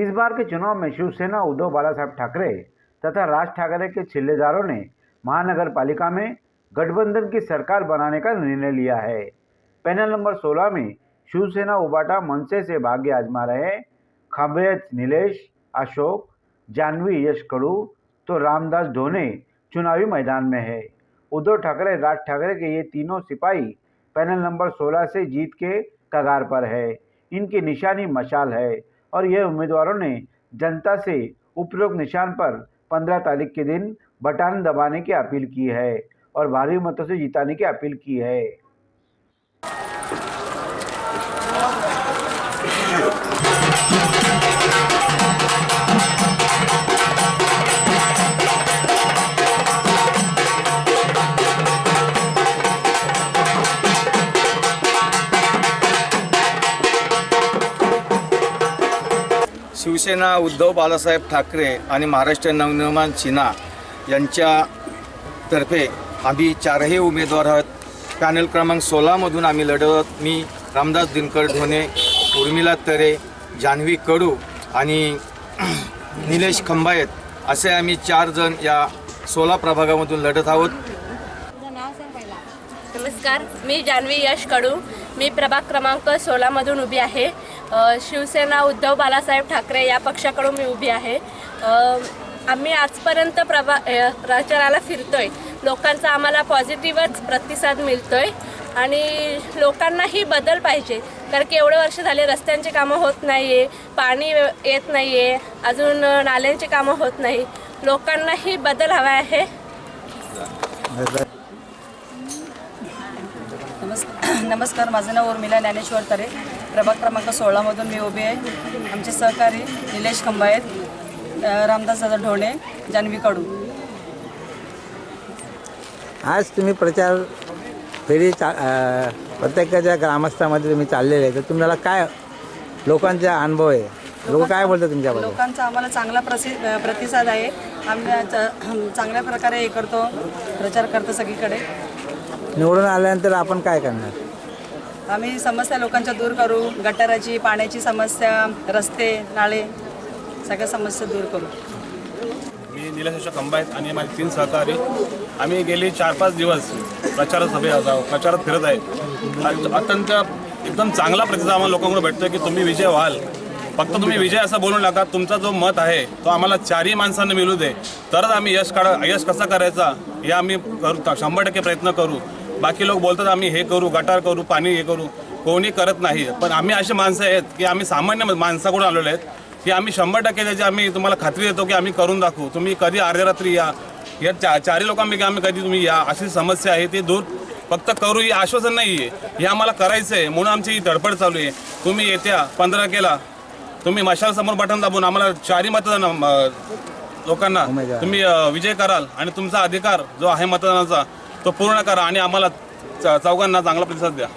इस बार के चुनाव में शिवसेना उद्धव बालासाहेब ठाकरे तथा राज ठाकरे के छिल्लेदारों ने महानगर पालिका में गठबंधन की सरकार बनाने का निर्णय लिया है। पैनल नंबर 16 में शिवसेना उबाटा मनसे से भाग्य आजमा रहे खंबायत नीलेश, अशोक, जाह्नवी यश कडू तो रामदास ढोणे चुनावी मैदान में है। उद्धव ठाकरे, राज ठाकरे के ये तीनों सिपाही पैनल नंबर 16 से जीत के कगार पर है। इनकी निशानी मशाल है और यह उम्मीदवारों ने जनता से उपरोक्त निशान पर 15 तारीख के दिन बटन दबाने की अपील की है और भारी मतों से जिताने की अपील की है। शिवसेना उद्धव बालासाहेब ठाकरे आणि महाराष्ट्र नवनिर्माण सेना यांच्यातर्फे आम्ही चारही उमेदवार आहोत। पॅनल क्रमांक 16 मधून आम्ही लढवत मी रामदास दिनकर ढोणे, उर्मिला तरे, जाह्नवी कडू आणि निलेश खंबायत असे आम्ही 4 जण या 16 प्रभागामधून लढत आहोत। नमस्कार, मी जाह्नवी यश कडू, मी प्रभाग क्रमांक 16 मधून उभी आहे। शिवसेना उद्धव बालासाहेब ठाकरे या पक्षाकडून मी उभी आहे। आम्ही आजपर्यंत प्रचाराला फिरतोय, लोकांचा आम्हाला पॉझिटिव्हच प्रतिसाद मिळतोय आणि लोकांनाही बदल पाहिजे, कारण की एवढे वर्ष झाले रस्त्यांची कामं होत नाहीये, पाणी येत नाहीये, अजून नाल्यांची कामं होत नाही, लोकांनाही बदल हवा आहे। नमस्कार, माझं नाव उर्मिला ज्ञानेश्वर तरे, प्रभाग क्रमांक 16 मधून मी उभी आहे। आमचे सहकारी निलेश खंबायत, रामदास ढोणे, जाह्नवी कडू। आज तुम्ही प्रचार फेरी प्रत्येकाच्या ग्रामस्थामध्ये तुम्ही चाललेले आहे, तर तुम्हाला काय लोकांचा अनुभव आहे? लोक काय बोलतात तुमच्याबद्दल? लोकांचा आम्हाला चांगला प्रतिसाद आहे। आम्ही चांगल्या प्रकारे हे करतो, प्रचार करतो सगळीकडे। निवडून आल्यानंतर आपण काय करणार? आम्ही समस्या लोकांच्या दूर करू, गटाराची, पाण्याची समस्या, रस्ते, नाळे, सगळ्या समस्या दूर करू। मी निलेश खंबायत आणि माझे 3 सहकारी आम्ही गेले 4-5 दिवस प्रचारात फिरत आहे। अत्यंत एकदम चांगला प्रतिसाद आम्हाला लोकांकडून भेटतोय की तुम्ही विजय व्हाल। फक्त तुम्ही विजय असं बोलू नका, तुमचा जो मत आहे तो आम्हाला 4ही माणसांना मिळू दे, तरच आम्ही यश कसा करायचा हे आम्ही करू, 100% प्रयत्न करू। बाकी लोक बोलतात आम्ही हे करू, गटार करू, पाणी हे करू, कोणी करत नाही। पण आम्ही असे माणसं आहेत की आम्ही सामान्य माणसाकडून आलेलो आहेत की आम्ही 100% त्याची आम्ही तुम्हाला खात्री देतो की आम्ही करून दाखवू। तुम्ही कधी अर्ध्या रात्री या 4ही लोकांपैकी आम्ही कधी तुम्ही या, अशी समस्या आहे ती दूर फक्त करू, ही आश्वासन नाही आहे, हे आम्हाला करायचं आहे म्हणून आमची ही धडपड चालू आहे। तुम्ही येत्या 15 केला तुम्ही मशाल समोर बटन दाबून आम्हाला 4ही मतदान लोकांना तुम्ही विजय कराल आणि तुमचा अधिकार जो आहे मतदानाचा तो पूर्ण करा आणि आम्हाला चौघांना चांगला प्रतिसाद द्या।